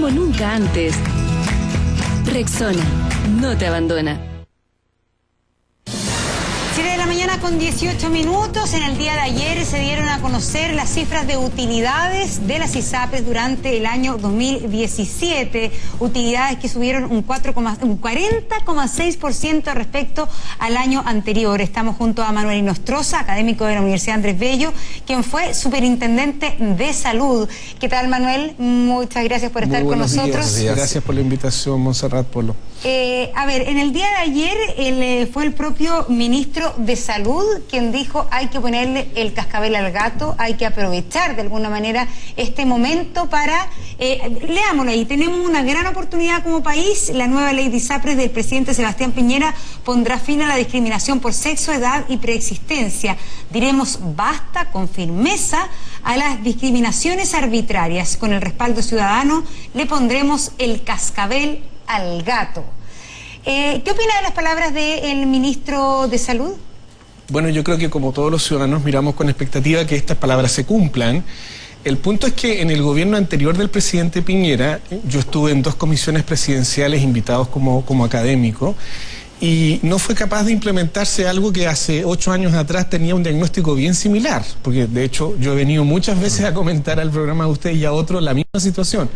como nunca antes. Rexona no te abandona. 7 de la mañana con 18 minutos. En el día de ayer se dieron a conocer las cifras de utilidades de las ISAPRES durante el año 2017. Utilidades que subieron un 40,6% respecto al año anterior. Estamos junto a Manuel Inostroza, académico de la Universidad Andrés Bello, quien fue superintendente de salud. ¿Qué tal, Manuel? Muchas gracias por estar con nosotros. Gracias por la invitación, Montserrat Polo. A ver, en el día de ayer fue el propio ministro de Salud quien dijo hay que ponerle el cascabel al gato, hay que aprovechar de alguna manera este momento para, leámoslo ahí, tenemos una gran oportunidad como país. La nueva ley de ISAPRES del presidente Sebastián Piñera pondrá fin a la discriminación por sexo, edad y preexistencia. Diremos basta con firmeza a las discriminaciones arbitrarias. Con el respaldo ciudadano le pondremos el cascabel al gato. ¿Qué opina de las palabras del ministro de Salud? Bueno, yo creo que como todos los ciudadanos miramos con expectativa que estas palabras se cumplan. El punto es que en el gobierno anterior del presidente Piñera, yo estuve en 2 comisiones presidenciales invitados como académico, y no fue capaz de implementarse algo que hace 8 años atrás tenía un diagnóstico bien similar, porque de hecho yo he venido muchas veces a comentar al programa de ustedes y a otros la misma situación.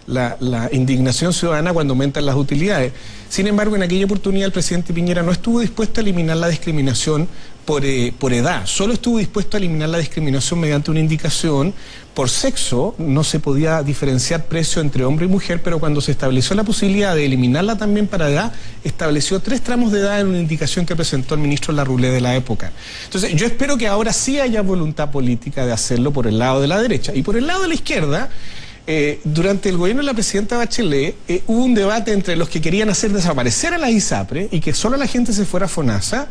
La indignación ciudadana cuando aumentan las utilidades. Sin embargo, en aquella oportunidad el presidente Piñera no estuvo dispuesto a eliminar la discriminación por edad, solo estuvo dispuesto a eliminar la discriminación mediante una indicación por sexo. No se podía diferenciar precio entre hombre y mujer, pero cuando se estableció la posibilidad de eliminarla también para edad, estableció 3 tramos de edad en una indicación que presentó el ministro Larroulé de la época. Entonces, yo espero que ahora sí haya voluntad política de hacerlo por el lado de la derecha. Y por el lado de la izquierda, durante el gobierno de la presidenta Bachelet hubo un debate entre los que querían hacer desaparecer a la ISAPRE y que solo la gente se fuera a FONASA,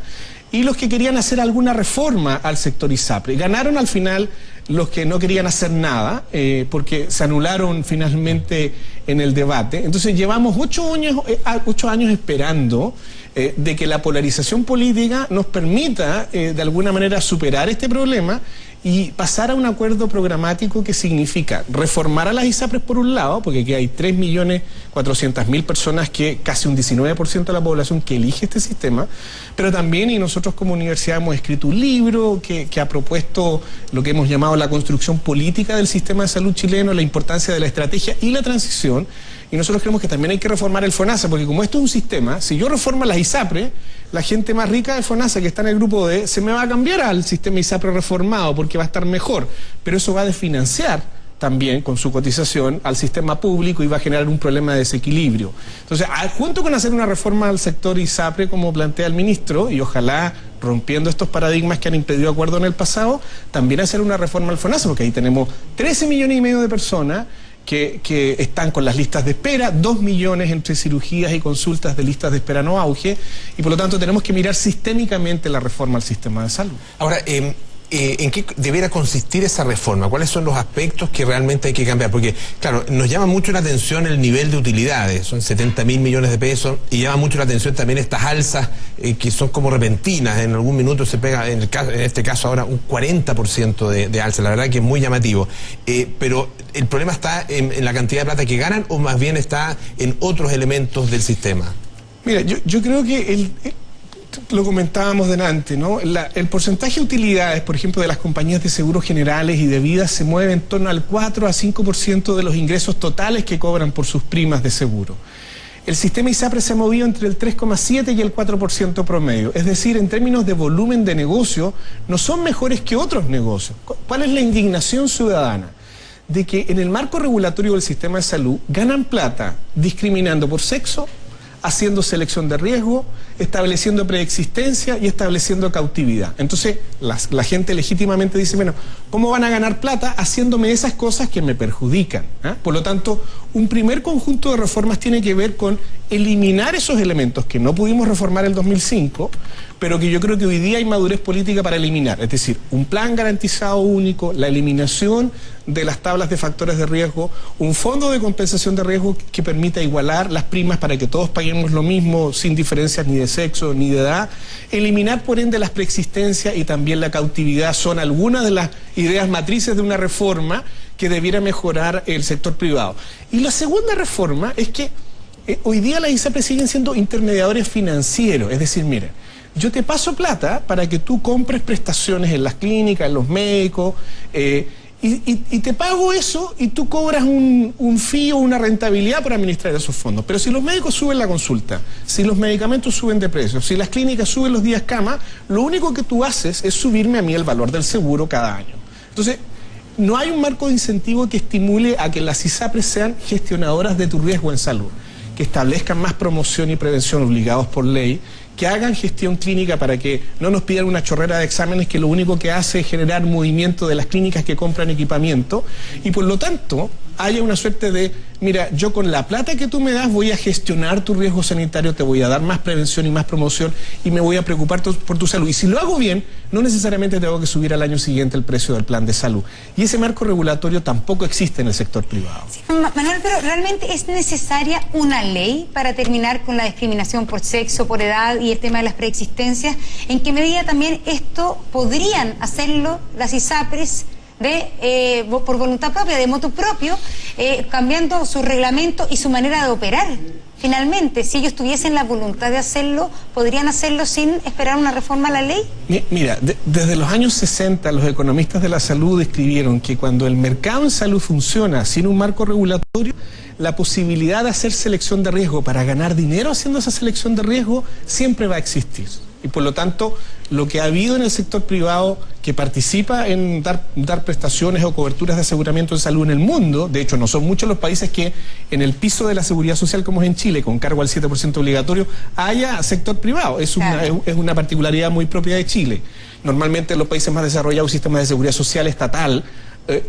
y los que querían hacer alguna reforma al sector ISAPRE. Ganaron al final los que no querían hacer nada, porque se anularon finalmente en el debate. Entonces llevamos 8 años esperando de que la polarización política nos permita de alguna manera superar este problema y pasar a un acuerdo programático que significa reformar a las ISAPRES por un lado, porque aquí hay 3.400.000 personas, que casi un 19% de la población que elige este sistema, pero también, y nosotros como universidad hemos escrito un libro que ha propuesto lo que hemos llamado la construcción política del sistema de salud chileno, la importancia de la estrategia y la transición, y nosotros creemos que también hay que reformar el FONASA, porque como esto es un sistema, si yo reformo las ISAPRES, la gente más rica de FONASA que está en el grupo D se me va a cambiar al sistema ISAPRE reformado porque va a estar mejor, pero eso va a desfinanciar también con su cotización al sistema público y va a generar un problema de desequilibrio. Entonces, junto con hacer una reforma al sector ISAPRE como plantea el ministro, y ojalá rompiendo estos paradigmas que han impedido acuerdo en el pasado, también hacer una reforma al FONASA, porque ahí tenemos 13,5 millones de personas que están con las listas de espera, 2 millones entre cirugías y consultas de listas de espera no auge, y por lo tanto tenemos que mirar sistémicamente la reforma al sistema de salud. Ahora, ¿en qué debiera consistir esa reforma? ¿Cuáles son los aspectos que realmente hay que cambiar? Porque, claro, nos llama mucho la atención el nivel de utilidades, son 70.000 millones de pesos, y llama mucho la atención también estas alzas que son como repentinas. En algún minuto se pega, en este caso ahora, un 40% de alza. La verdad que es muy llamativo. Pero ¿el problema está en la cantidad de plata que ganan o más bien está en otros elementos del sistema? Mira, yo creo que lo comentábamos delante, ¿no? El porcentaje de utilidades, por ejemplo, de las compañías de seguros generales y de vida se mueve en torno al 4 a 5% de los ingresos totales que cobran por sus primas de seguro. El sistema ISAPRE se ha movido entre el 3,7 y el 4% promedio. Es decir, en términos de volumen de negocio, no son mejores que otros negocios. ¿Cuál es la indignación ciudadana? De que en el marco regulatorio del sistema de salud ganan plata discriminando por sexo, haciendo selección de riesgo, estableciendo preexistencia y estableciendo cautividad. Entonces, la gente legítimamente dice, bueno, ¿cómo van a ganar plata haciéndome esas cosas que me perjudican? Por lo tanto, un primer conjunto de reformas tiene que ver con eliminar esos elementos que no pudimos reformar en el 2005, pero que yo creo que hoy día hay madurez política para eliminar. Es decir, un plan garantizado único, la eliminación de las tablas de factores de riesgo, un fondo de compensación de riesgo que permita igualar las primas para que todos paguemos lo mismo sin diferencias ni de sexo ni de edad, eliminar por ende las preexistencias y también la cautividad son algunas de las ideas matrices de una reforma que debiera mejorar el sector privado. Y la segunda reforma es que hoy día las ISAPRES siguen siendo intermediadores financieros, es decir, mira, yo te paso plata para que tú compres prestaciones en las clínicas, en los médicos, y te pago eso y tú cobras un fee o una rentabilidad por administrar esos fondos. Pero si los médicos suben la consulta, si los medicamentos suben de precio, si las clínicas suben los días cama, lo único que tú haces es subirme a mí el valor del seguro cada año. Entonces, no hay un marco de incentivo que estimule a que las ISAPRES sean gestionadoras de tu riesgo en salud, que establezcan más promoción y prevención obligados por ley, que hagan gestión clínica para que no nos pidan una chorrera de exámenes que lo único que hace es generar movimiento de las clínicas que compran equipamiento, y por lo tanto haya una suerte de, mira, yo con la plata que tú me das voy a gestionar tu riesgo sanitario, te voy a dar más prevención y más promoción y me voy a preocupar por tu salud. Y si lo hago bien, no necesariamente tengo que subir al año siguiente el precio del plan de salud. Y ese marco regulatorio tampoco existe en el sector privado. Sí, Manuel, pero ¿realmente es necesaria una ley para terminar con la discriminación por sexo, por edad y el tema de las preexistencias? ¿En qué medida también esto podrían hacerlo las ISAPRES por voluntad propia, de motu propio, cambiando su reglamento y su manera de operar? Finalmente, si ellos tuviesen la voluntad de hacerlo, ¿podrían hacerlo sin esperar una reforma a la ley? Mira, desde los años 60 los economistas de la salud describieron que cuando el mercado en salud funciona sin un marco regulatorio, la posibilidad de hacer selección de riesgo para ganar dinero haciendo esa selección de riesgo siempre va a existir. Y por lo tanto, lo que ha habido en el sector privado que participa en dar prestaciones o coberturas de aseguramiento de salud en el mundo, de hecho no son muchos los países que en el piso de la seguridad social como es en Chile, con cargo al 7% obligatorio, haya sector privado. Es una particularidad muy propia de Chile. Normalmente en los países más desarrollados, sistemas de seguridad social estatal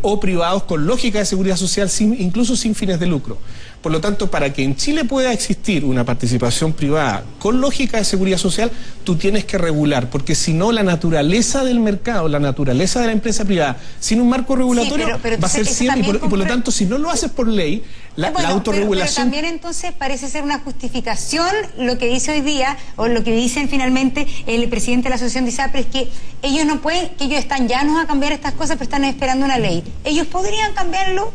o privados con lógica de seguridad social, incluso sin fines de lucro. Por lo tanto, para que en Chile pueda existir una participación privada con lógica de seguridad social, tú tienes que regular, porque si no, la naturaleza del mercado, la naturaleza de la empresa privada, sin un marco regulatorio, pero va a ser siempre, y por lo tanto, si no lo haces por ley, la autorregulación... Pero también entonces parece ser una justificación lo que dice hoy día, o lo que dicen finalmente el presidente de la Asociación de ISAPRES, que ellos no pueden, que ellos están llanos a cambiar estas cosas, pero están esperando una ley. Ellos podrían cambiarlo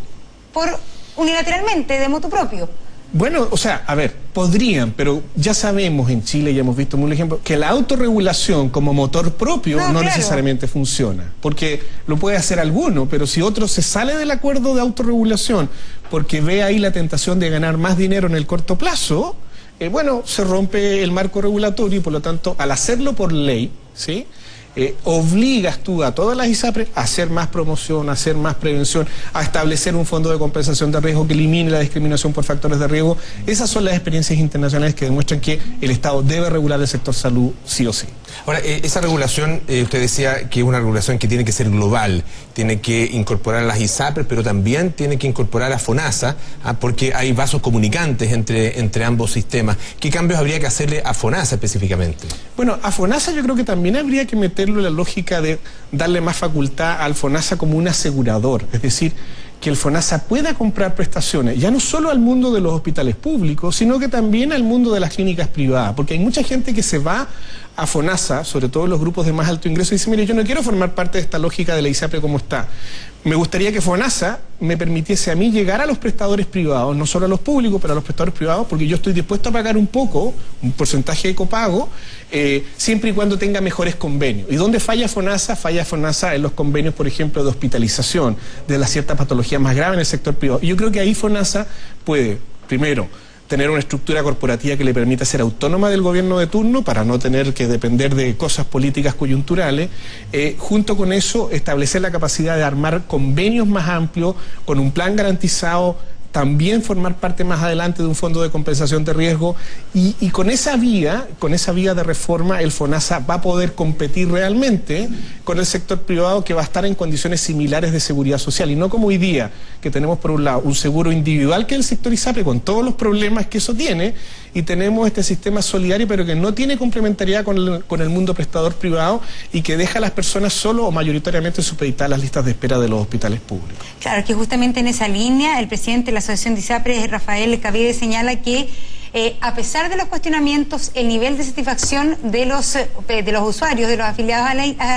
unilateralmente, de motu propio. Bueno, o sea, a ver, podrían, pero ya sabemos en Chile, ya hemos visto un ejemplo, que la autorregulación como motor propio no necesariamente funciona, porque lo puede hacer alguno, pero si otro se sale del acuerdo de autorregulación porque ve ahí la tentación de ganar más dinero en el corto plazo, bueno, se rompe el marco regulatorio y por lo tanto, al hacerlo por ley, ¿sí?, obligas tú a todas las ISAPRES a hacer más promoción, a hacer más prevención, a establecer un fondo de compensación de riesgo que elimine la discriminación por factores de riesgo. Esas son las experiencias internacionales que demuestran que el Estado debe regular el sector salud sí o sí. Ahora, esa regulación, usted decía que es una regulación que tiene que ser global, tiene que incorporar a las ISAPRES, pero también tiene que incorporar a FONASA, porque hay vasos comunicantes entre ambos sistemas. ¿Qué cambios habría que hacerle a FONASA específicamente? Bueno, a FONASA yo creo que también habría que meterlo en la lógica de darle más facultad al FONASA como un asegurador, es decir, que el FONASA pueda comprar prestaciones, ya no solo al mundo de los hospitales públicos, sino que también al mundo de las clínicas privadas, porque hay mucha gente que se va a FONASA, sobre todo en los grupos de más alto ingreso, y dice, mire, yo no quiero formar parte de esta lógica de la ISAPRE como está. Me gustaría que FONASA me permitiese a mí llegar a los prestadores privados, no solo a los públicos, pero a los prestadores privados, porque yo estoy dispuesto a pagar un poco, un porcentaje de copago, siempre y cuando tenga mejores convenios. ¿Y dónde falla FONASA? Falla FONASA en los convenios, por ejemplo, de hospitalización, de las ciertas patologías más graves en el sector privado. Y yo creo que ahí FONASA puede, primero, tener una estructura corporativa que le permita ser autónoma del gobierno de turno para no tener que depender de cosas políticas coyunturales. Junto con eso, establecer la capacidad de armar convenios más amplios, con un plan garantizado, también formar parte más adelante de un fondo de compensación de riesgo y con esa vía de reforma el FONASA va a poder competir realmente con el sector privado, que va a estar en condiciones similares de seguridad social y no como hoy día, que tenemos por un lado un seguro individual que es el sector ISAPRE con todos los problemas que eso tiene, y tenemos este sistema solidario pero que no tiene complementariedad con el mundo prestador privado y que deja a las personas solo o mayoritariamente supeditadas a las listas de espera de los hospitales públicos. Claro, que justamente en esa línea el presidente de la Asociación de ISAPRES, Rafael Cavide, señala que a pesar de los cuestionamientos, el nivel de satisfacción de los usuarios, de los afiliados a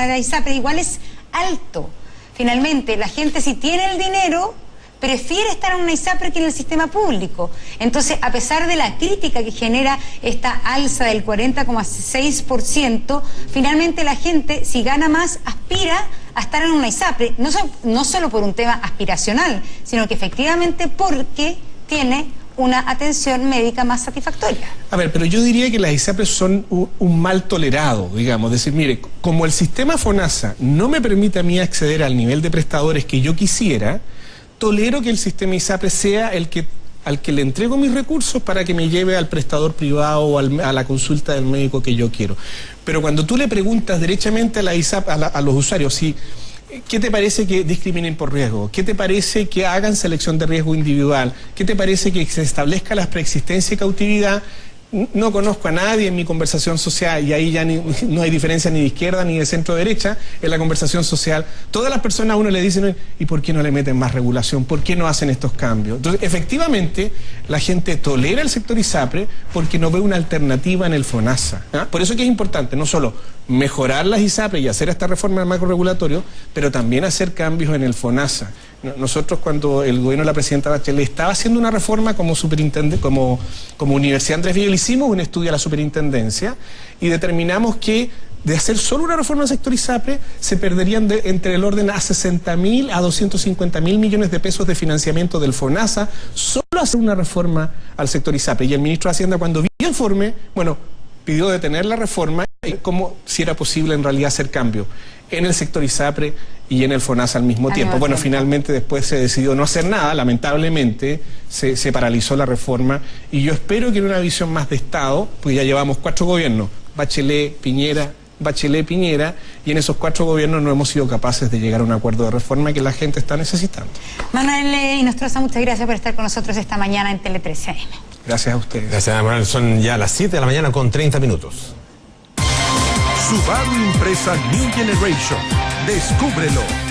la ISAPRES igual es alto. finalmente la gente, si tiene el dinero, prefiere estar en una ISAPRE que en el sistema público. Entonces, a pesar de la crítica que genera esta alza del 40,6%, finalmente la gente, si gana más, aspira a estar en una ISAPRE, no solo por un tema aspiracional, sino que efectivamente porque tiene una atención médica más satisfactoria. A ver, pero yo diría que las ISAPRES son un mal tolerado, digamos. Decir, mire, como el sistema FONASA no me permite a mí acceder al nivel de prestadores que yo quisiera, tolero que el sistema ISAPRE sea al que le entrego mis recursos para que me lleve al prestador privado o a la consulta del médico que yo quiero. Pero cuando tú le preguntas derechamente a la ISAPRE, a los usuarios, si ¿qué te parece que discriminen por riesgo? ¿Qué te parece que hagan selección de riesgo individual? ¿Qué te parece que se establezca la preexistencia y cautividad? No conozco a nadie en mi conversación social, y ahí ya no hay diferencia ni de izquierda ni de centro-derecha en la conversación social. Todas las personas a uno le dicen, ¿y por qué no le meten más regulación? ¿Por qué no hacen estos cambios? Entonces, efectivamente, la gente tolera el sector ISAPRE porque no ve una alternativa en el FONASA. ¿Ah? Por eso es que es importante no solo mejorar las ISAPRE y hacer esta reforma del marco regulatorio, pero también hacer cambios en el FONASA. Nosotros, cuando el gobierno de la presidenta Bachelet estaba haciendo una reforma como superintendente, como Universidad Andrés Bello, hicimos un estudio a la superintendencia y determinamos que de hacer solo una reforma al sector ISAPRE se perderían entre el orden a 60.000 a 250.000 millones de pesos de financiamiento del FONASA solo hacer una reforma al sector ISAPRE. Y el ministro de Hacienda, cuando vio el informe, pidió detener la reforma y como si era posible en realidad hacer cambio en el sector ISAPRE y en el FONASA al mismo tiempo. Bueno, finalmente después se decidió no hacer nada, lamentablemente se paralizó la reforma y yo espero que en una visión más de Estado, pues ya llevamos 4 gobiernos, Bachelet, Piñera, y en esos 4 gobiernos no hemos sido capaces de llegar a un acuerdo de reforma que la gente está necesitando. Manuel Inostroza, muchas gracias por estar con nosotros esta mañana en Tele 13 AM. Gracias a ustedes. Gracias, Manuel. Son ya las 7 de la mañana con 30 minutos. Subaru Impresa New Generation. Descúbrelo.